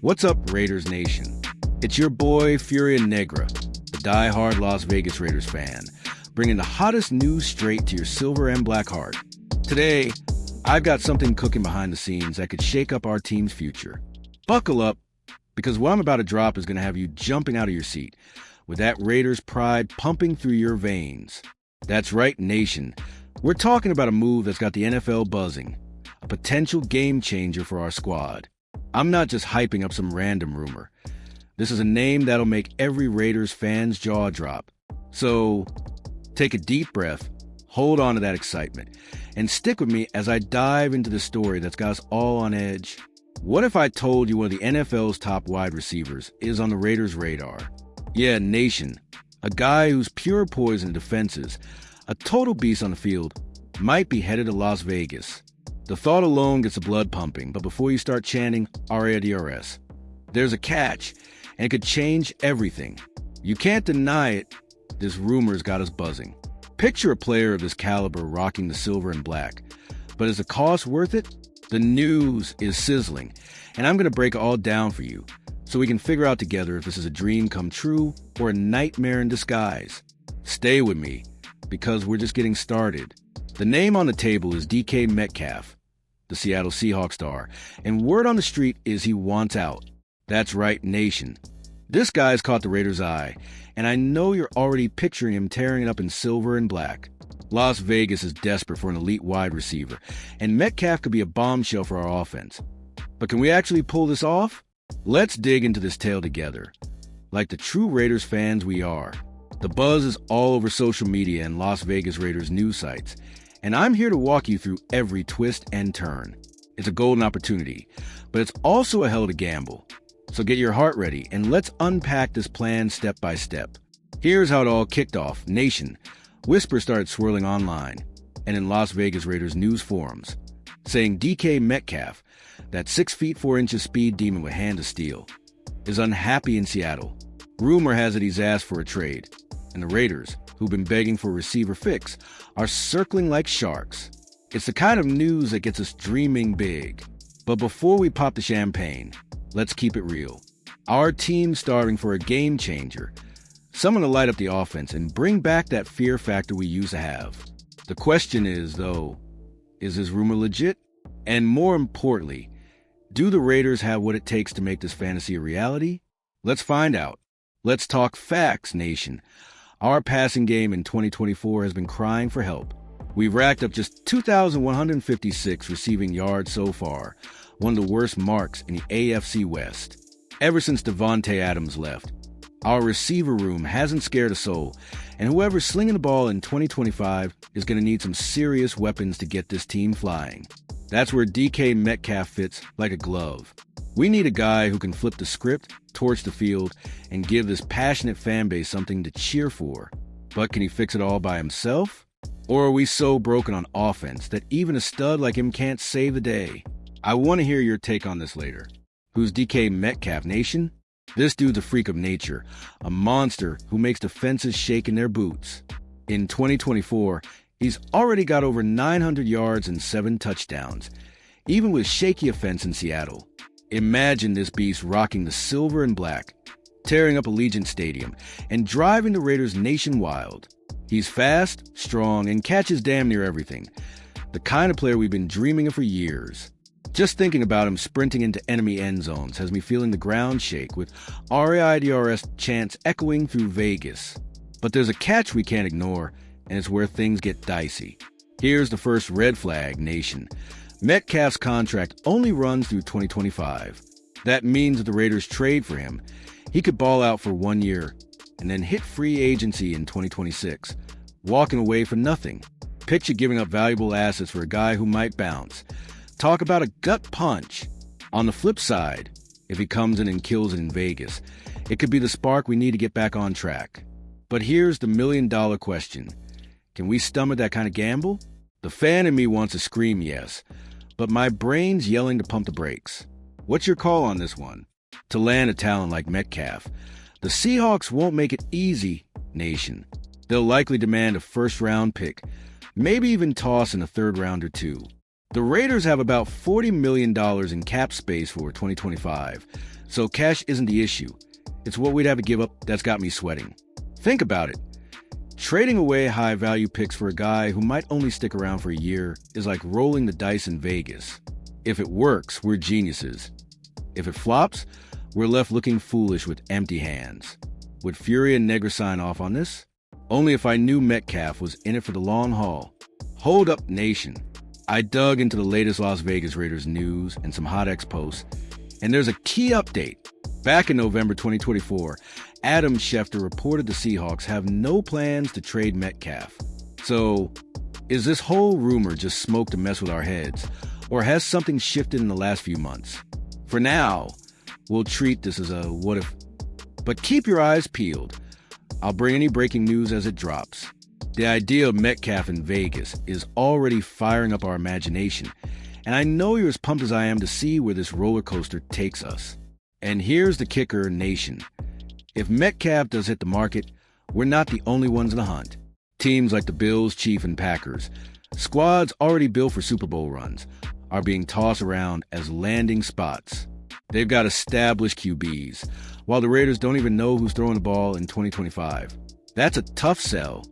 What's up, Raiders Nation? It's your boy, Furia Negra, the die-hard Las Vegas Raiders fan, bringing the hottest news straight to your silver and black heart. Today, I've got something cooking behind the scenes that could shake up our team's future. Buckle up, because what I'm about to drop is going to have you jumping out of your seat, with that Raiders pride pumping through your veins. That's right, Nation. We're talking about a move that's got the NFL buzzing, a potential game changer for our squad. I'm not just hyping up some random rumor. This is a name that'll make every Raiders fan's jaw drop. So, take a deep breath, hold on to that excitement, and stick with me as I dive into the story that's got us all on edge. What if I told you one of the NFL's top wide receivers is on the Raiders' radar? Yeah, Nation, a guy who's pure poison defenses, a total beast on the field, might be headed to Las Vegas. The thought alone gets the blood pumping, but before you start chanting RADRS, there's a catch, and it could change everything. You can't deny it, this rumor's got us buzzing. Picture a player of this caliber rocking the silver and black. But is the cost worth it? The news is sizzling, and I'm going to break it all down for you, so we can figure out together if this is a dream come true or a nightmare in disguise. Stay with me, because we're just getting started. The name on the table is DK Metcalf, the Seattle Seahawks star, and word on the street is he wants out. That's right, Nation. This guy's caught the Raiders' eye, and I know you're already picturing him tearing it up in silver and black. Las Vegas is desperate for an elite wide receiver, and Metcalf could be a bombshell for our offense. But can we actually pull this off? Let's dig into this tale together. Like the true Raiders fans we are, the buzz is all over social media and Las Vegas Raiders news sites, and I'm here to walk you through every twist and turn. It's a golden opportunity, but it's also a hell of a gamble. So get your heart ready, and let's unpack this plan step by step. Here's how it all kicked off. Nation, whispers started swirling online and in Las Vegas Raiders news forums, saying DK Metcalf, that 6 feet 4 inches speed demon with hand of steel, is unhappy in Seattle. Rumor has it he's asked for a trade, and the Raiders, who've been begging for a receiver fix, are circling like sharks. It's the kind of news that gets us dreaming big. But before we pop the champagne, let's keep it real. Our team's starving for a game changer, someone to light up the offense and bring back that fear factor we used to have. The question is, though, is this rumor legit? And more importantly, do the Raiders have what it takes to make this fantasy a reality? Let's find out. Let's talk facts, Nation. Our passing game in 2024 has been crying for help. We've racked up just 2,156 receiving yards so far, one of the worst marks in the AFC West. Ever since Davante Adams left, our receiver room hasn't scared a soul, and whoever's slinging the ball in 2025 is going to need some serious weapons to get this team flying. That's where DK Metcalf fits like a glove. We need a guy who can flip the script, torch the field, and give this passionate fan base something to cheer for. But can he fix it all by himself? Or are we so broken on offense that even a stud like him can't save the day? I want to hear your take on this later. Who's DK Metcalf, Nation? This dude's a freak of nature, a monster who makes defenses shake in their boots. In 2024, he's already got over 900 yards and 7 touchdowns, even with shaky offense in Seattle. Imagine this beast rocking the silver and black, tearing up Allegiant Stadium, and driving the Raiders nation wild. He's fast, strong, and catches damn near everything. The kind of player we've been dreaming of for years. Just thinking about him sprinting into enemy end zones has me feeling the ground shake with RAIDRS chants echoing through Vegas. But there's a catch we can't ignore, and it's where things get dicey. Here's the first red flag, Nation. Metcalf's contract only runs through 2025. That means if the Raiders trade for him, he could ball out for 1 year and then hit free agency in 2026, walking away for nothing. Picture giving up valuable assets for a guy who might bounce. Talk about a gut punch. On the flip side, if he comes in and kills it in Vegas, it could be the spark we need to get back on track. But here's the million-dollar question. Can we stomach that kind of gamble? The fan in me wants to scream yes, but my brain's yelling to pump the brakes. What's your call on this one? To land a talent like Metcalf, the Seahawks won't make it easy, Nation. They'll likely demand a first-round pick, maybe even toss in a third round or two. The Raiders have about $40 million in cap space for 2025, so cash isn't the issue. It's what we'd have to give up that's got me sweating. Think about it. Trading away high-value picks for a guy who might only stick around for a year is like rolling the dice in Vegas. If it works, we're geniuses. If it flops, we're left looking foolish with empty hands. Would Fury and Negra sign off on this? Only if I knew Metcalf was in it for the long haul. Hold up, nation. I dug into the latest Las Vegas Raiders news and some hot X posts, and there's a key update. Back in November 2024, Adam Schefter reported the Seahawks have no plans to trade Metcalf. So, is this whole rumor just smoke to mess with our heads, or has something shifted in the last few months? For now, we'll treat this as a what if. But keep your eyes peeled. I'll bring any breaking news as it drops. The idea of Metcalf in Vegas is already firing up our imagination, and I know you're as pumped as I am to see where this roller coaster takes us. And here's the kicker, nation. If Metcalf does hit the market, we're not the only ones in the hunt. Teams like the Bills, Chiefs, and Packers, squads already built for Super Bowl runs, are being tossed around as landing spots. They've got established QBs, while the Raiders don't even know who's throwing the ball in 2025. That's a tough sell.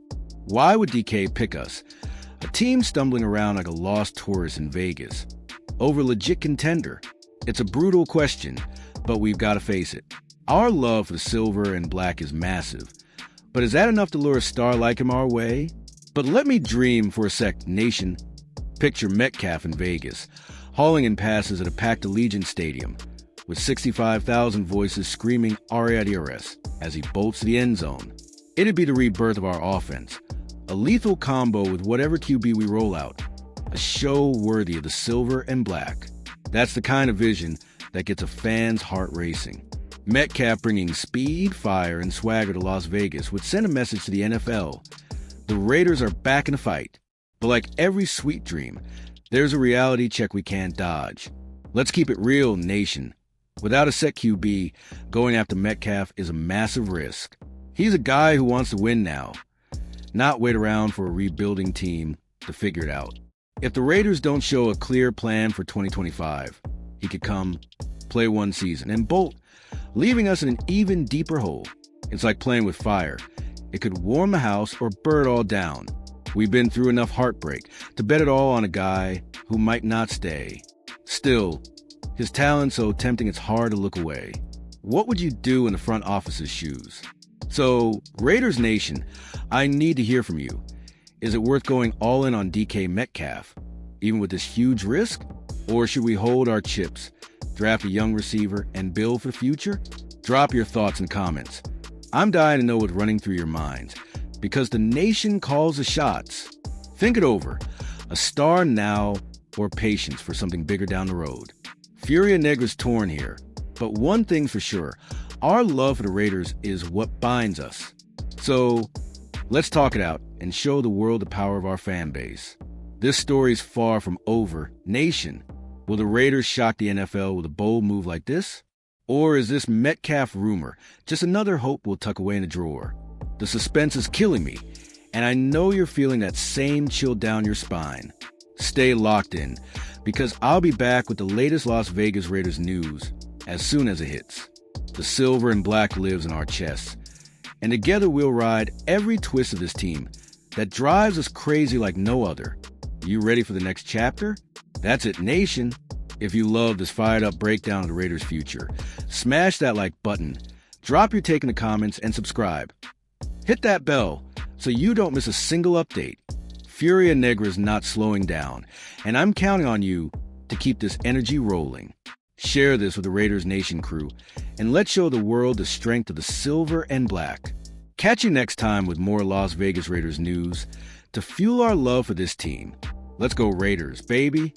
Why would DK pick us, a team stumbling around like a lost tourist in Vegas, over a legit contender? It's a brutal question, but we've got to face it. Our love for silver and black is massive, but is that enough to lure a star like him our way? But let me dream for a sec, nation. Picture Metcalf in Vegas, hauling in passes at a packed Allegiant Stadium, with 65,000 voices screaming "Ariadiores" as he bolts to the end zone. It'd be the rebirth of our offense, a lethal combo with whatever QB we roll out, a show worthy of the silver and black. That's the kind of vision that gets a fan's heart racing. Metcalf bringing speed, fire, and swagger to Las Vegas would send a message to the NFL. The Raiders are back in the fight. But like every sweet dream, there's a reality check we can't dodge. Let's keep it real, nation. Without a set QB, going after Metcalf is a massive risk. He's a guy who wants to win now, not wait around for a rebuilding team to figure it out. If the Raiders don't show a clear plan for 2025, he could come, play one season, and bolt, leaving us in an even deeper hole. It's like playing with fire. It could warm the house or burn it all down. We've been through enough heartbreak to bet it all on a guy who might not stay. Still, his talent's so tempting it's hard to look away. What would you do in the front office's shoes? So, Raiders Nation, I need to hear from you. Is it worth going all in on DK Metcalf, even with this huge risk? Or should we hold our chips, draft a young receiver, and build for the future? Drop your thoughts and comments. I'm dying to know what's running through your minds, because the nation calls the shots. Think it over. A star now or patience for something bigger down the road. Fury and Negra's torn here, but one thing's for sure. Our love for the Raiders is what binds us. So, let's talk it out and show the world the power of our fan base. This story's far from over. Nation, will the Raiders shock the NFL with a bold move like this? Or is this Metcalf rumor just another hope we'll tuck away in a drawer? The suspense is killing me, and I know you're feeling that same chill down your spine. Stay locked in, because I'll be back with the latest Las Vegas Raiders news as soon as it hits. The silver and black lives in our chests, and together we'll ride every twist of this team that drives us crazy like no other. You ready for the next chapter? That's it, nation. If you love this fired-up breakdown of the Raiders' future, smash that like button, drop your take in the comments, and subscribe. Hit that bell so you don't miss a single update. Fury and Negra is not slowing down, and I'm counting on you to keep this energy rolling. Share this with the Raiders Nation crew, and let's show the world the strength of the silver and black. Catch you next time with more Las Vegas Raiders news to fuel our love for this team. Let's go Raiders, baby!